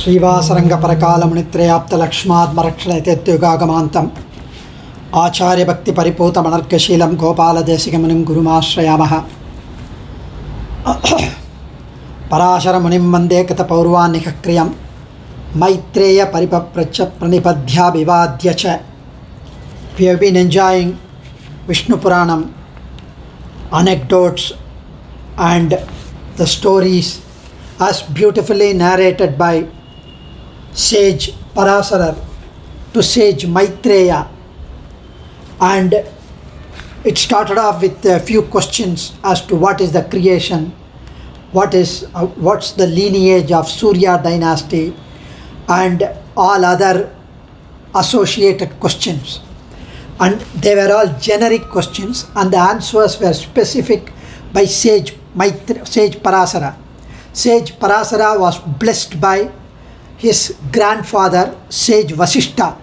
श्रीवासरङ्गपरकालमुनित्रयाप्तलक्ष्मात्मरक्षणेतेत्युगागमान्तम् आचार्यभक्तिपरिपूतमनर्गशीलं गोपालदेशिकमुनिं गुरुमाश्रयामः। पराशरमुनिं वन्दे कृतपौर्वान्निकक्रियं मैत्रेयपरिपप्रच्छ प्रणिपद्याभिवाद्य च। We have been enjoying Vishnu Puranam, anecdotes and the stories as beautifully narrated by sage Parasara to sage Maitreya, and it started off with a few questions as to what is the creation, what's the lineage of Surya dynasty, and all other associated questions. And they were all generic questions, and the answers were specific by sage Parasara. Sage Parasara was blessed by his grandfather, sage Vasishta.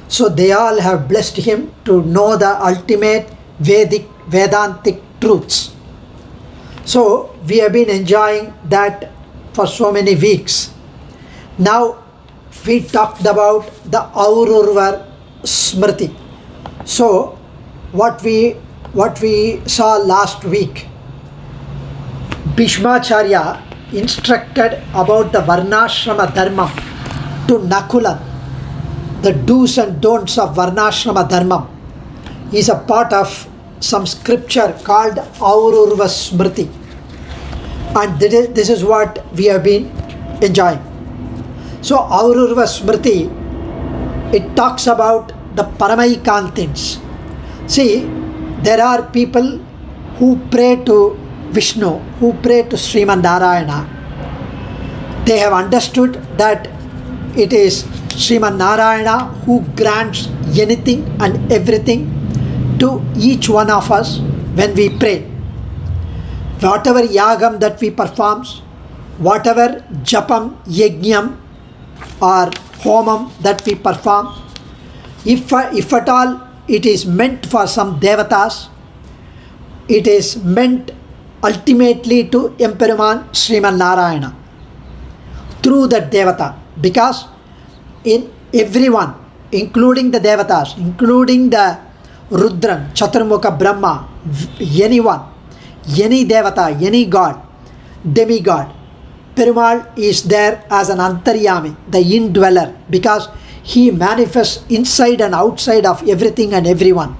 So they all have blessed him to know the ultimate Vedantic truths. So we have been enjoying that for so many weeks. Now we talked about the Aururva Smriti. So what we saw last week, Bhishmacharya instructed about the Varnashrama Dharmam to Nakula. The do's and don'ts of Varnashrama Dharmam is a part of some scripture called Aururva Smriti, and this is what we have been enjoying. So Aururva Smriti, it talks about the Paramaikantins. See, there are people who pray to Vishnu, who pray to Sriman Narayana. They have understood that it is Sriman Narayana who grants anything and everything to each one of us when we pray. Whatever yagam that we perform, whatever japam, yajnam or homam that we perform, if at all it is meant for some devatas, it is meant ultimately to Emperuman Sriman Narayana through that devata, because in everyone, including the devatas, including the Rudran, Chaturmukha Brahma, anyone, any devata, any god, demigod, Perumal is there as an Antaryami, the indweller, because he manifests inside and outside of everything and everyone.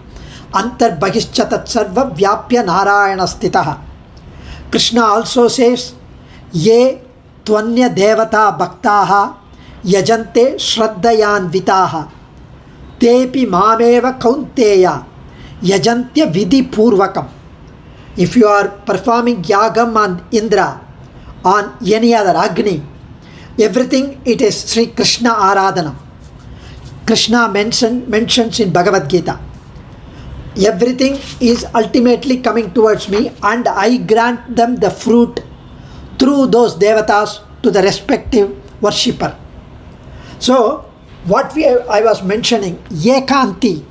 Antar Bhagishchatat Sarva Vyapya Narayana Stitaha. Krishna also says, Ye Tvanya Devata Bhaktaha Yajante Shraddhayan Vitaha Tepi Mameva Kaunteya Yajantya Vidhi Purvakam. If you are performing Yagam on Indra, on any other Agni, everything it is Sri Krishna Aradhanam. Krishna mentions in Bhagavad Gita, everything is ultimately coming towards me, and I grant them the fruit through those devatas to the respective worshipper. So what I was mentioning, Ekanti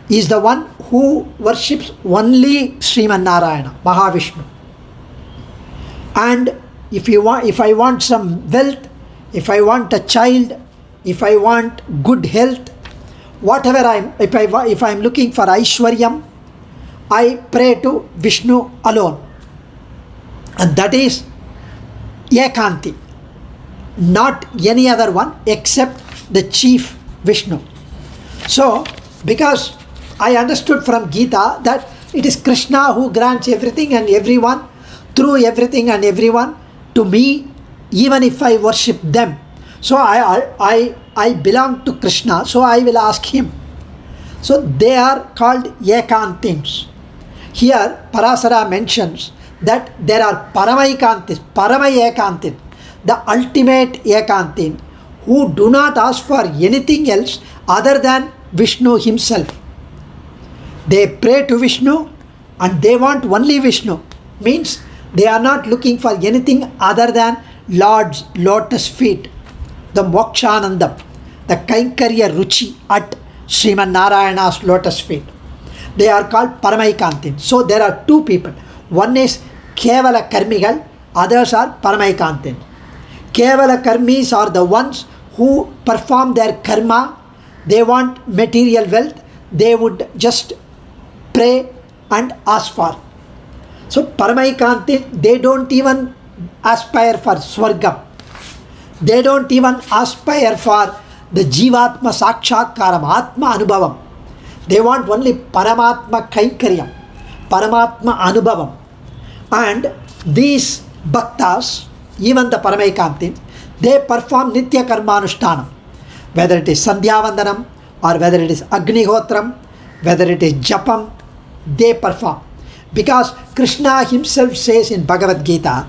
is the one who worships only Sriman Narayana, Mahavishnu. And if I want some wealth, if I want a child, if I want good health, whatever if I'm looking for Aishwaryam, I pray to Vishnu alone. And that is Ekanti, not any other one except the chief Vishnu. So, because I understood from Gita that it is Krishna who grants everything and everyone, through everything and everyone, to me, even if I worship them. So I belong to Krishna, so I will ask him. So they are called Ekantins. Here Parasara mentions that there are Paramaikantis, Paramayekantin, the ultimate Ekantin, who do not ask for anything else other than Vishnu himself. They pray to Vishnu and they want only Vishnu. Means they are not looking for anything other than Lord's lotus feet, the Mokshanandam, the Kaikarya Ruchi at Sriman Narayana's lotus feet. They are called Paramaikantin. So there are two people. One is Kevala Karmigal, others are Paramaikantin. Kevala karmis are the ones who perform their karma. They want material wealth. They would just pray and ask for. So Paramaikanti, they don't even aspire for Swargam. They don't even aspire for the Jivatma Sakshakaram, Atma Anubhavam. They want only Paramatma Kaikaryam, Paramatma Anubhavam. And these Bhaktas, even the Paramaikanti, they perform Nitya Karmanushthanam. Whether it is Sandhyavandanam or whether it is Agnihotram, whether it is Japam, they perform. Because Krishna himself says in Bhagavad Gita,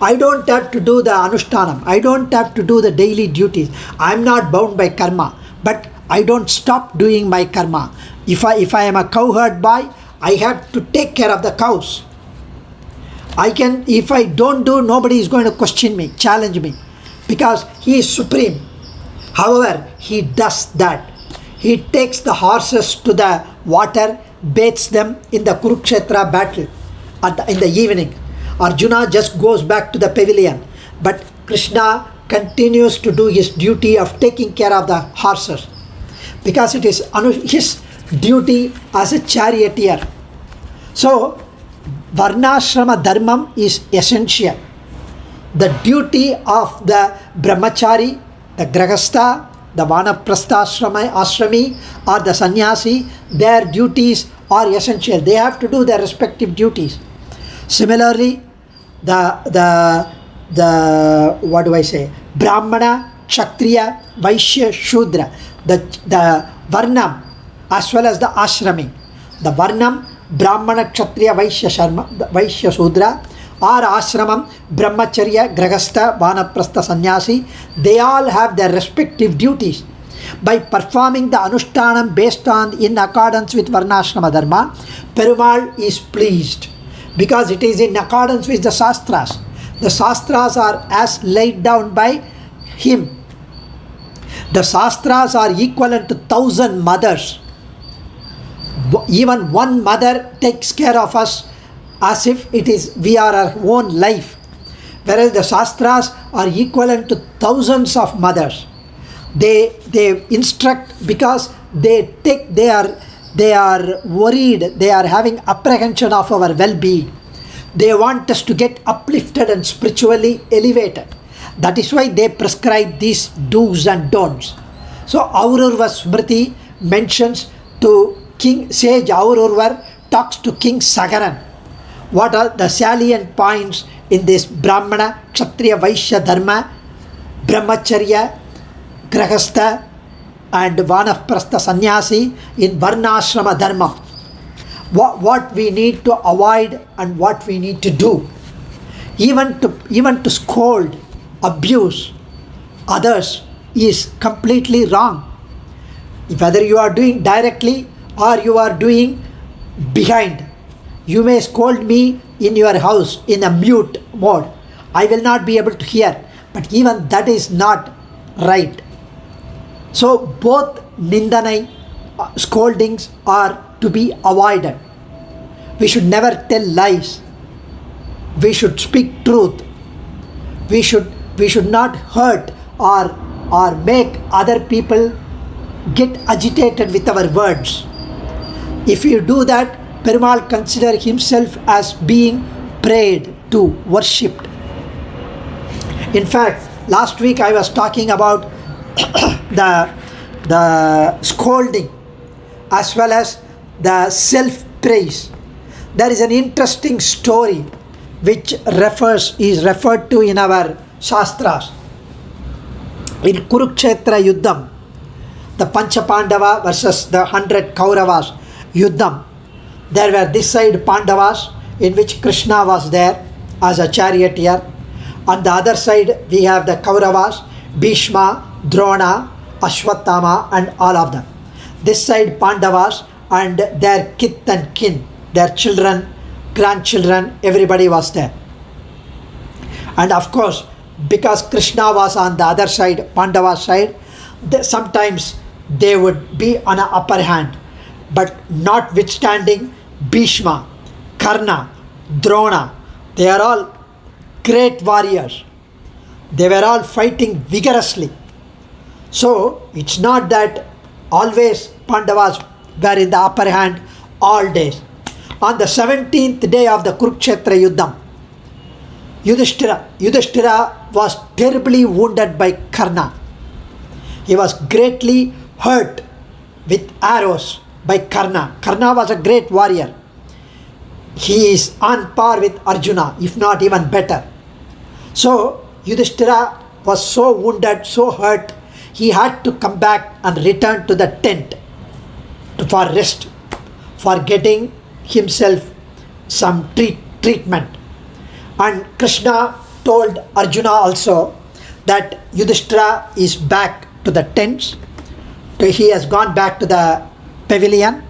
I don't have to do the Anushtanam, I don't have to do the daily duties. I am not bound by karma, but I don't stop doing my karma. If I am a cowherd boy, I have to take care of the cows. If I don't do, nobody is going to question me, challenge me, because he is supreme. However, he does that. He takes the horses to the water, bathes them in the Kurukshetra battle in the evening. Arjuna just goes back to the pavilion, but Krishna continues to do his duty of taking care of the horses, because it is his duty as a charioteer. So Varnashrama Dharmam is essential. The duty of the brahmachari, the grahastha, the vanaprastha ashrami or the sannyasi, their duties are essential. They have to do their respective duties. Similarly, the Brahmana, Kshatriya, Vaishya, Shudra, the Varnam as well as the Ashrami. The Varnam, Brahmana, Kshatriya, Vaishya, Shudra, or Ashramam, Brahmacharya, Grahastha, Vanaprastha, Sannyasi, they all have their respective duties. By performing the Anushtanam based on in accordance with Varnashrama Dharma, Perumal is pleased, because it is in accordance with the Shastras. The Shastras are as laid down by him. The Shastras are equivalent to 1,000 mothers. Even one mother takes care of us as if we are our own life, whereas the Shastras are equivalent to thousands of mothers. They instruct because they are worried, they are having apprehension of our well-being. They want us to get uplifted and spiritually elevated. That is why they prescribe these do's and don'ts. So Aururva Smriti mentions to King Sage Aururvar, talks to King Sagaran. What are the salient points in this Brahmana, Kshatriya, Vaishya Dharma, Brahmacharya, Grahastha and Vanaprastha Sannyasi in Varnashrama Dharmam? What we need to avoid and what we need to do. Even to scold, abuse others is completely wrong. Whether you are doing directly or you are doing behind. You may scold me in your house in a mute mode. I will not be able to hear. But even that is not right. So both nindanai, scoldings are to be avoided. We should never tell lies. We should speak truth. We should not hurt or make other people get agitated with our words. If you do that, Perumal consider himself as being prayed to, worshipped. In fact, last week I was talking about the scolding as well as the self-praise. There is an interesting story which is referred to in our Shastras. In Kurukshetra Yuddham, the Pancha Pandava versus the 100 Kauravas Yuddham, there were this side Pandavas in which Krishna was there as a charioteer. On the other side we have the Kauravas, Bhishma, Drona, Ashwatthama and all of them. This side Pandavas and their kith and kin, their children, grandchildren, everybody was there. And of course, because Krishna was on the other side, Pandava side, sometimes they would be on an upper hand. But notwithstanding Bhishma, Karna, Drona, they are all great warriors. They were all fighting vigorously. So it's not that always Pandavas were in the upper hand all days. On the 17th day of the Kurukshetra Yuddham, Yudhishthira was terribly wounded by Karna. He was greatly hurt with arrows by Karna. Karna was a great warrior. He is on par with Arjuna, if not even better. So Yudhishthira was so wounded, so hurt, he had to come back and return to the tent for rest, for getting himself some treatment. And Krishna told Arjuna also that Yudhishthira is back to the tents. He has gone back to the pavilion.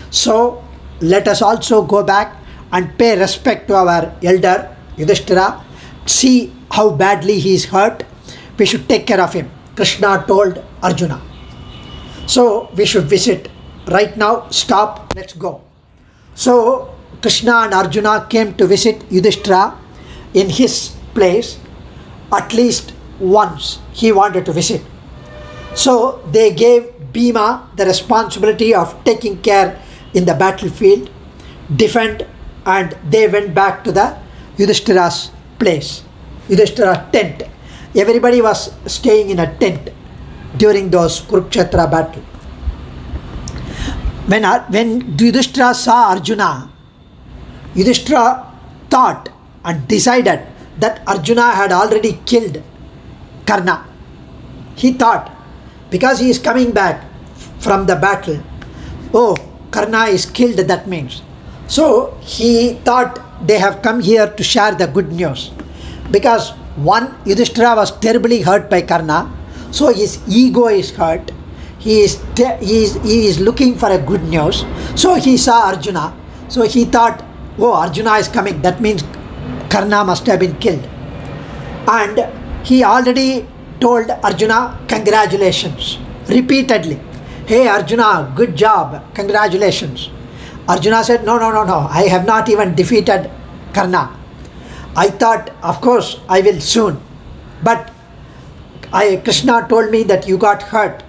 So let us also go back and pay respect to our elder Yudhishthira. See how badly he is hurt. We should take care of him. Krishna told Arjuna. So we should visit. Right now, stop, let's go. So Krishna and Arjuna came to visit Yudhishthira in his place. At least once he wanted to visit. So they gave Bhima the responsibility of taking care in the battlefield, defend, and they went back to the Yudhishthira's place, Yudhishthira's tent. Everybody was staying in a tent during those Kurukshetra battle. When Yudhishthira saw Arjuna, Yudhishthira thought and decided that Arjuna had already killed Karna. He thought, because he is coming back from the battle, oh, Karna is killed, that means. So he thought they have come here to share the good news. Because one, Yudhishthira was terribly hurt by Karna, so his ego is hurt. He is looking for a good news. So he saw Arjuna. So he thought, oh, Arjuna is coming, that means Karna must have been killed. And he already told Arjuna, congratulations, repeatedly. Hey Arjuna, good job, congratulations. Arjuna said, no, I have not even defeated Karna. I thought, of course, I will soon. But Krishna told me that you got hurt.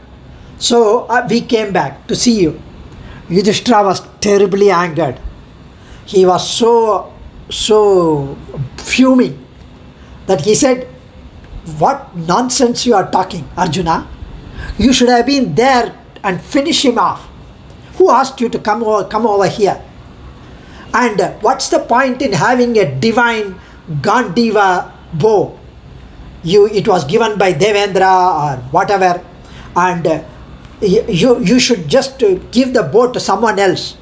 So we came back to see you. Yudhishthira was terribly angered. He was so fuming that he said, what nonsense you are talking, Arjuna. You should have been there and finish him off. Who asked you to come over here? And what's the point in having a divine Gandiva bow? It was given by Devendra or whatever, and you should just give the bow to someone else.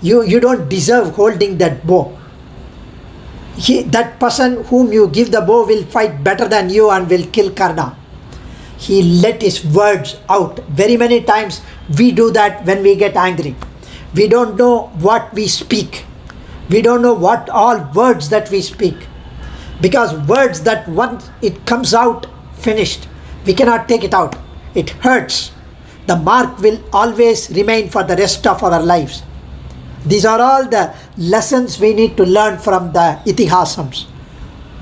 You don't deserve holding that bow. That person whom you give the bow will fight better than you and will kill Karna. He let his words out. Very many times we do that when we get angry. We don't know what we speak. We don't know what all words that we speak. Because words that once it comes out, finished. We cannot take it out. It hurts. The mark will always remain for the rest of our lives. These are all the lessons we need to learn from the Itihasams.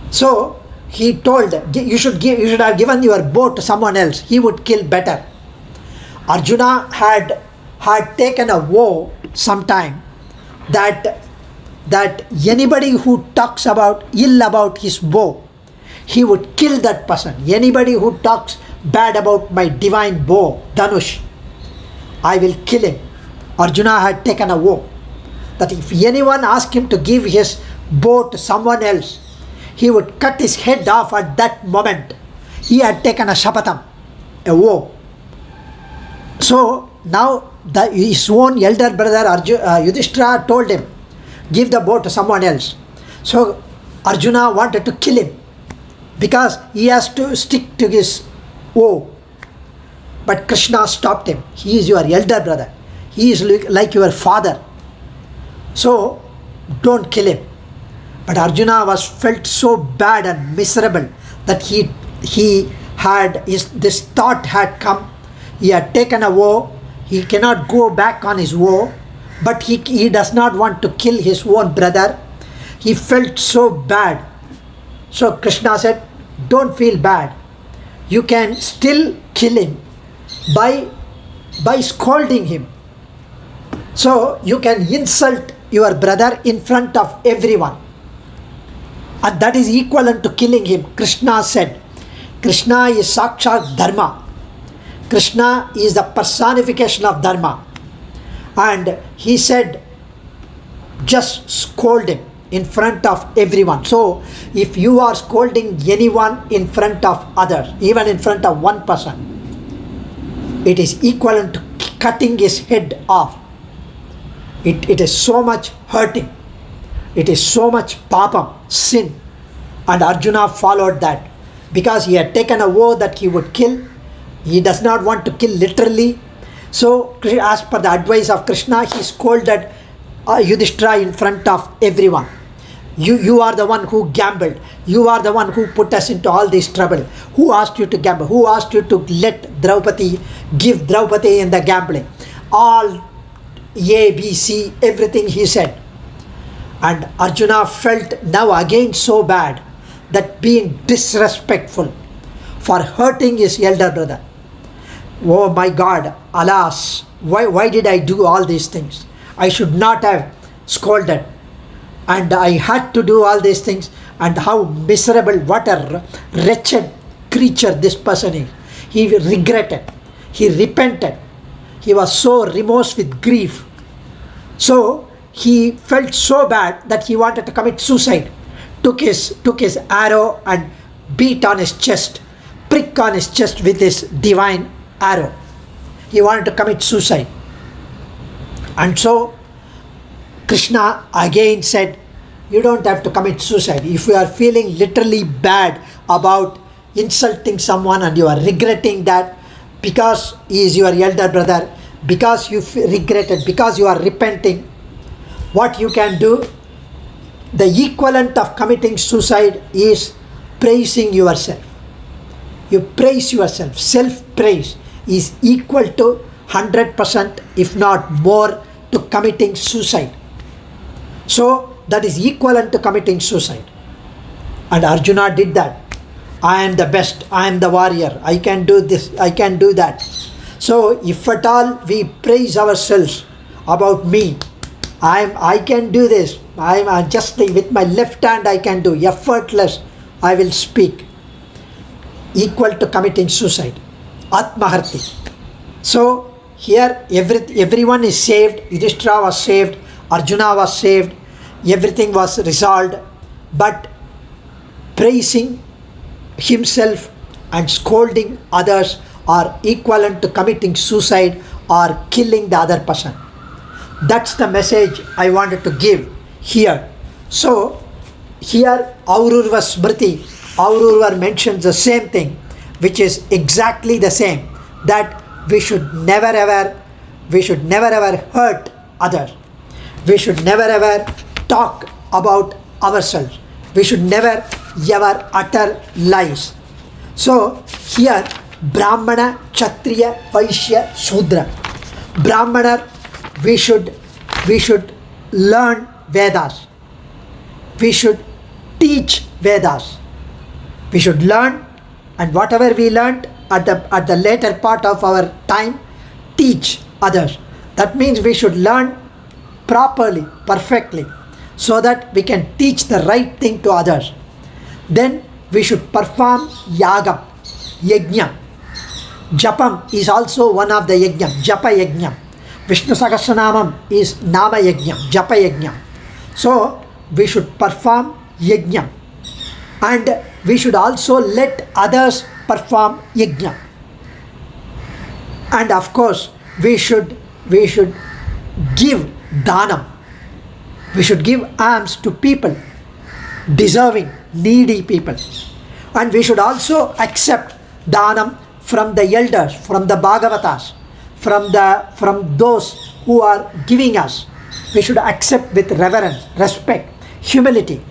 So he told, you should have given your bow to someone else. He would kill better. Arjuna had taken a vow sometime that anybody who talks ill about his bow, he would kill that person. Anybody who talks bad about my divine bow, Dhanush, I will kill him. Arjuna had taken a vow that if anyone asked him to give his bow to someone else, he would cut his head off at that moment. He had taken a shapatam, a vow. So now his own elder brother Yudhishthira told him, give the bow to someone else. So Arjuna wanted to kill him because he has to stick to his vow. But Krishna stopped him. He is your elder brother. He is like your father. So don't kill him. But Arjuna felt so bad and miserable that this thought had come. He had taken a vow. He cannot go back on his vow, but he does not want to kill his own brother. He felt so bad. So Krishna said, don't feel bad. You can still kill him by scolding him. So you can insult your brother in front of everyone, and that is equivalent to killing him. Krishna said, Krishna is Sakshat Dharma. Krishna is the personification of Dharma. And he said, just scold him in front of everyone. So if you are scolding anyone in front of others, even in front of one person, it is equivalent to cutting his head off. It is so much hurting. It is so much papam, sin. And Arjuna followed that because he had taken a vow that he would kill. He does not want to kill literally. So as per the advice of Krishna, he scolded Yudhishthira in front of everyone. You are the one who gambled. You are the one who put us into all this trouble. Who asked you to gamble? Who asked you to let Draupadi, give Draupadi in the gambling? All A, B, C, everything he said. And Arjuna felt now again so bad that being disrespectful for hurting his elder brother. Oh my God, alas, why did I do all these things? I should not have scolded. And I had to do all these things. And how miserable, what a wretched creature this person is. He regretted. He repented. He was so remorse with grief. So he felt so bad that he wanted to commit suicide. Took his arrow and beat on his chest, prick on his chest with his divine arrow. He wanted to commit suicide. And so Krishna again said, you don't have to commit suicide. If you are feeling literally bad about insulting someone and you are regretting that because he is your elder brother, because you regretted, because you are repenting, what you can do, the equivalent of committing suicide is praising yourself. You praise yourself. Self-praise is equal to 100%, if not more, to committing suicide. So that is equivalent to committing suicide. And Arjuna did that. I am the best. I am the warrior. I can do this. I can do that. So if at all we praise ourselves about me, I can do this. I'm just with my left hand I can do. Effortless I will speak. Equal to committing suicide. Atmaharti. So here everyone is saved. Yudhishthira was saved. Arjuna was saved. Everything was resolved. But praising himself and scolding others are equivalent to committing suicide or killing the other person. That's the message I wanted to give here. So here Aururva Smriti, Aururva mentions the same thing, which is exactly the same, that we should never ever hurt others. We should never ever talk about ourselves. We should never ever utter lies. So here Brahmana, Kshatriya, Vaishya, Sudra. Brahmana, we should learn Vedas. We should teach Vedas. We should learn, and whatever we learned at the later part of our time, teach others. That means we should learn properly, perfectly, so that we can teach the right thing to others. Then we should perform yagam, yajna. Japam is also one of the yajna, japa yajna. Vishnu Sahasranamam is nama yajna, japa yajna. So we should perform yajna, and we should also let others perform yajna. And of course we should give dhanam. We should give alms to people, deserving, needy people. And we should also accept dhanam from the elders, from the Bhagavatas, from those who are giving us. We should accept with reverence, respect, humility.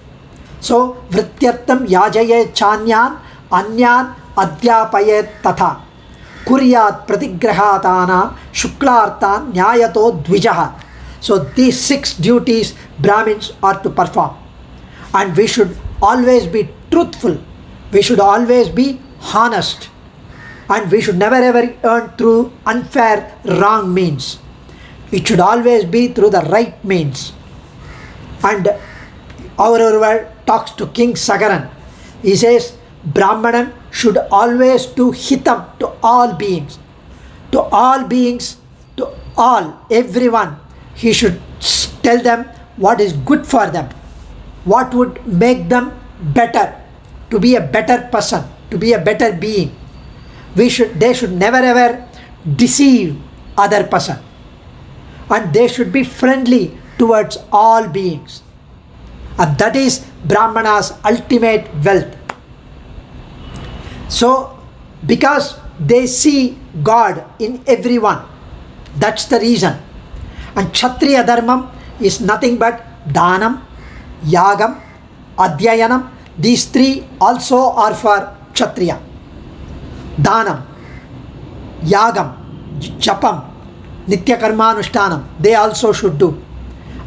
So vrityartam yajaye chanyan anyan adhyapayet tatha kuryat pratigrahatana shuklartan nyayato dvijaha. So these 6 duties Brahmins are to perform, and we should always be truthful We should always be honest, and we should never ever earn through unfair, wrong means. It should always be through the right means. And our talks to King Sagaran. He says, Brahmanan should always do hitam to all beings. To all beings, to all, everyone. He should tell them what is good for them, what would make them better, to be a better person, to be a better being. They should never ever deceive other person, and they should be friendly towards all beings. And that is Brahmana's ultimate wealth. So, because they see God in everyone, that's the reason. And Kshatriya Dharmam is nothing but Dhanam, Yagam, Adhyayanam. These three also are for Kshatriya. Dhanam, Yagam, Japam, Nitya Karmanushtanam, they also should do.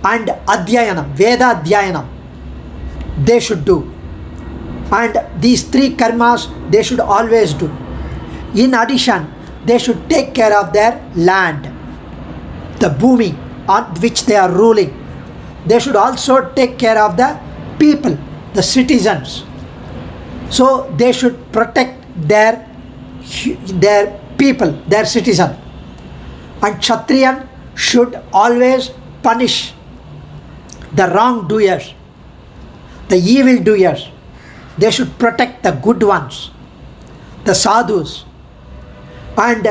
And Adhyayanam, Veda Adhyayanam, they should do. And these three karmas they should always do. In addition, they should take care of their land, the bhumi on which they are ruling. They should also take care of the people, the citizens. So they should protect their people, their citizen. And Kshatriyan should always punish the wrongdoers, the evil doers. They should protect the good ones, the sadhus. And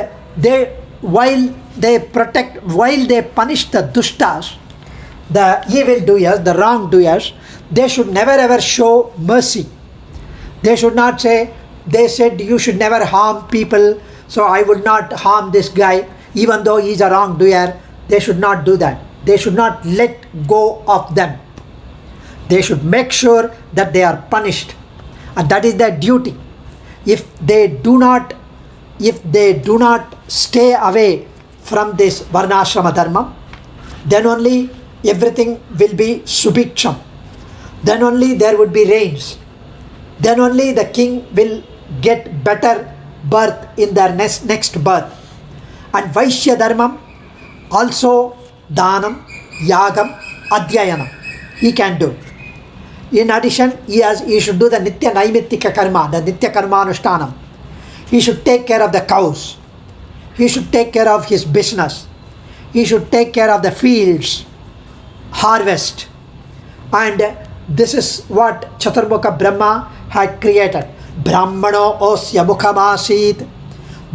while they punish the dushtas, the evil doers, the wrongdoers, they should never ever show mercy. They should not say, they said you should never harm people, so I would not harm this guy even though he is a wrongdoer. They should not do that. They should not let go of them. They should make sure that they are punished, and that is their duty. If they do not stay away from this Varnashrama Dharmam, then only everything will be subhiksham. Then only there would be rains. Then only the king will get better birth in their next birth. And Vaishya Dharmam also Dhanam, Yagam, Adhyayanam he can do. In addition, he should do the Nitya Naimittika Karma, the Nitya Karmanushtanam. He should take care of the cows. He should take care of his business. He should take care of the fields, harvest. And this is what Chaturmukha Brahma had created. Brahmano osya mukhamasit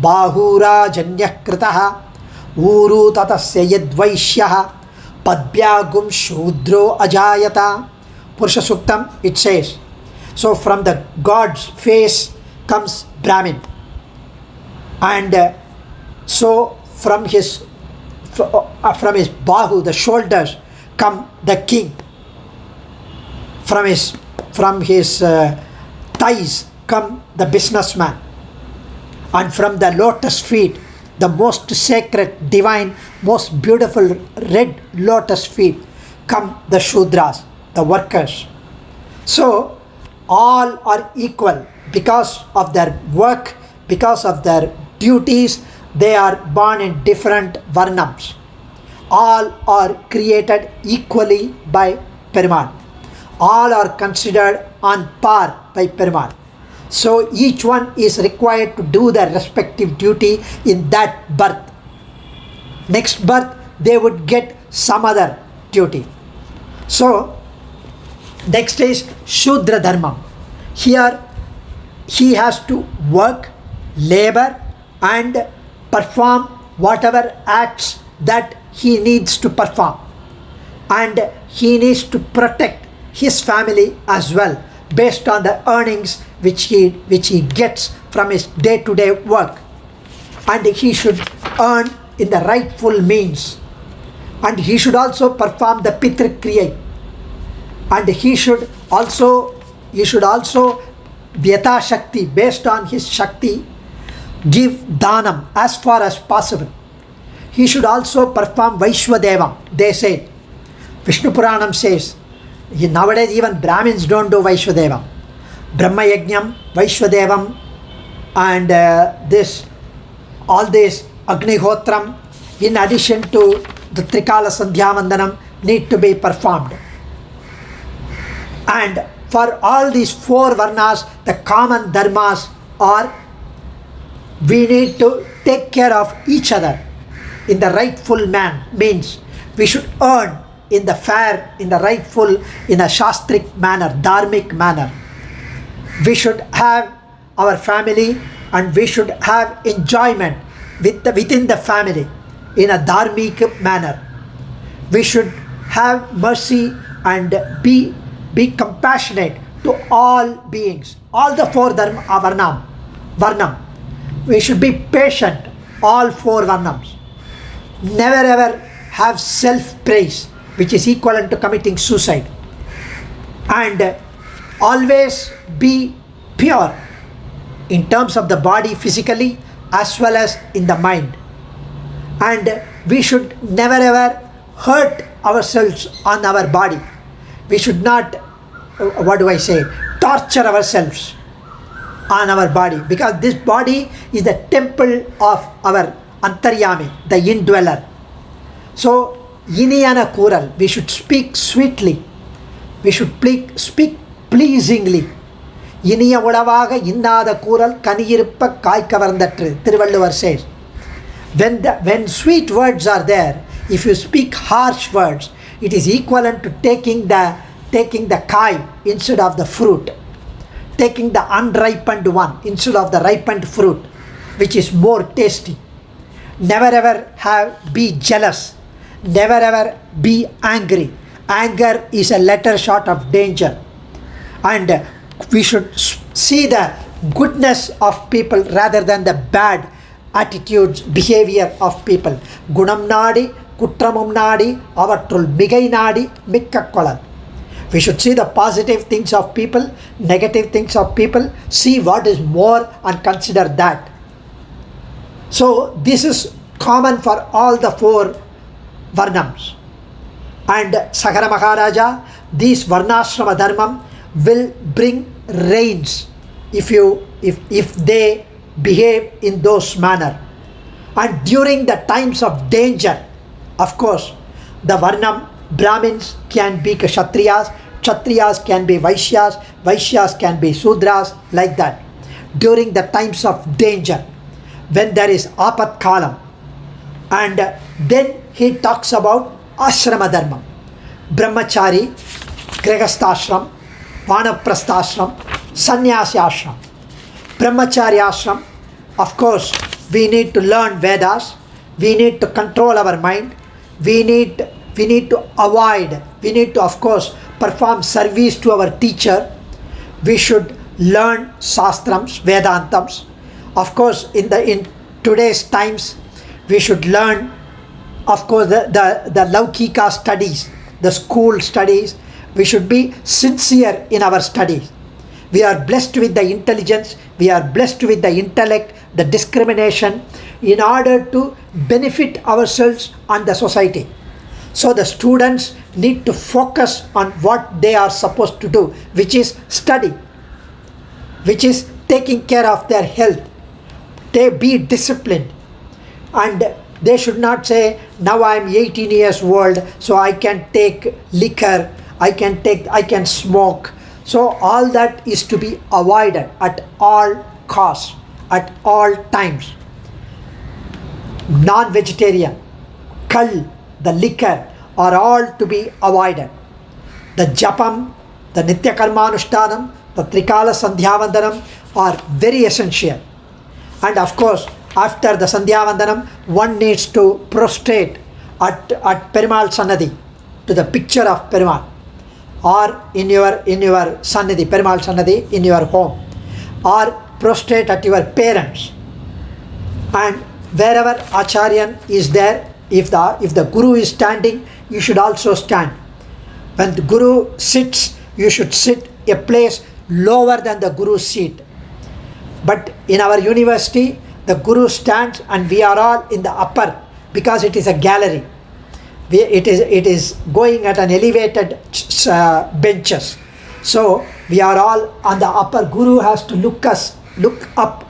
bahura janyah kritaha uru tatasya yadvaishyaha padbyagum shudro ajayata. Purusha Suktam, it says. So from the God's face comes Brahmin. And so from his bahu, the shoulders, come the king. From his thighs come the businessman. And from the lotus feet, the most sacred, divine, most beautiful red lotus feet, come the Shudras, the workers. So all are equal because of their work, because of their duties. They are born in different varnams. All are created equally by Perumal. All are considered on par by Perumal. So each one is required to do their respective duty in that birth. Next birth they would get some other duty. So next is Shudra Dharmam. Here he has to work, labor and perform whatever acts that he needs to perform. And he needs to protect his family as well based on the earnings which he gets from his day-to-day work. And he should earn in the rightful means. And he should also perform the Pitri Kriya. And he should also Vyata Shakti, based on his Shakti, give Dhanam as far as possible. He should also perform Vaishwadevam. They say, Vishnu Puranam says, nowadays even Brahmins don't do Vaishwadevam. Brahma Yajnam, Vaishwadevam, and all this Agnihotram, in addition to the Trikala Sandhyavandanam, need to be performed. And for all these 4 varnas, the common dharmas are, we need to take care of each other in the rightful man, means we should earn in the fair, in the rightful, in a shastric manner, dharmic manner. We should have our family, and we should have enjoyment within the family in a dharmic manner. We should have mercy and be compassionate to all beings, all the 4 varnam. We should be patient, all 4 varnams. Never ever have self-praise, which is equivalent to committing suicide. And always be pure in terms of the body physically as well as in the mind. And we should never ever hurt ourselves on our body. We should not, torture ourselves on our body, because this body is the temple of our Antaryami, the indweller. So, Iniyana Kural, we should speak sweetly, we should speak pleasingly. Iniya Udavaga Innada Kural Kaniyiruppa Kai Kavarandatru, Thiruvalluvar says. When sweet words are there, if you speak harsh words, it is equivalent to taking the kai instead of the fruit, taking the unripened one instead of the ripened fruit, which is more tasty. Never ever be jealous. Never ever be angry. Anger is a letter short of danger. And we should see the goodness of people rather than the bad attitudes, behavior of people. Gunam nadi, kutramum nadi, avatrul migai nadi, mikka kolal. We should see the positive things of people, negative things of people, see what is more and consider that. So this is common for all the 4 varnams. And Sakara Maharaja, these Varnashrama Dharmam will bring rains if they behave in those manner. And during the times of danger, of course, the Varnam, Brahmins can be Kshatriyas, Kshatriyas can be Vaishyas, Vaishyas can be Sudras, like that. During the times of danger, when there is Apat Kalam. And then he talks about Ashrama Dharma, Brahmachari, Grihasthashram, Vanaprasthashram, Sannyasi Ashram. Brahmachari Ashram, of course, we need to learn Vedas, we need to control our mind, we need to avoid, we need to, of course, perform service to our teacher. We should learn Shastrams, Vedantams. Of course, in today's times, we should learn, of course, the Laukika studies, the school studies. We should be sincere in our studies. We are blessed with the intelligence, we are blessed with the intellect, the discrimination, in order to benefit ourselves and the society. So the students need to focus on what they are supposed to do, which is study, which is taking care of their health. They be disciplined, and they should not say, now I am 18 years old, so I can take liquor, I can smoke. So all that is to be avoided at all costs, at all times. Non-vegetarian, kal, the liquor, are all to be avoided. The japam, the nitya karmanushtanam, the trikala sandhyavandanam are very essential. And of course, after the sandhyavandanam, one needs to prostrate at Perumal Sannadhi, to the picture of Perumal, or in your Sannadhi, Perumal Sannadhi, in your home, or prostrate at your parents. And wherever Acharyan is there, if the Guru is standing, you should also stand. When the Guru sits, you should sit a place lower than the Guru's seat. But in our university, the Guru stands and we are all in the upper, because it is a gallery. It is going at an elevated benches. So We are all on the upper. Guru has to look up.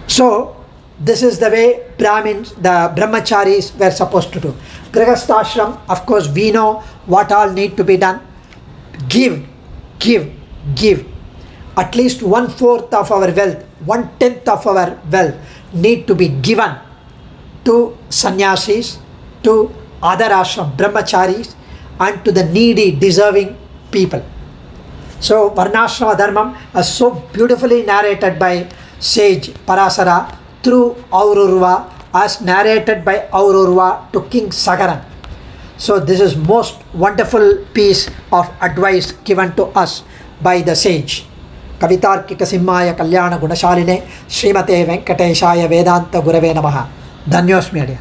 So this is the way Brahmins, the brahmacharis were supposed to do. Grihasthashram, of course, we know what all need to be done. Give. At least 1/4 of our wealth, 1/10 of our wealth need to be given to sannyasis, to other ashram brahmacharis, and to the needy, deserving people. So Varnashrama Dharmam is so beautifully narrated by sage Parasara through Aururva, as narrated by Aururva to King Sagaran. So this is most wonderful piece of advice given to us by the sage. Kavitarkika Simhaya Kalyana Gunashaline Srimate Venkateshaya Vedanta Gurave Namaha. Dhanyosmi.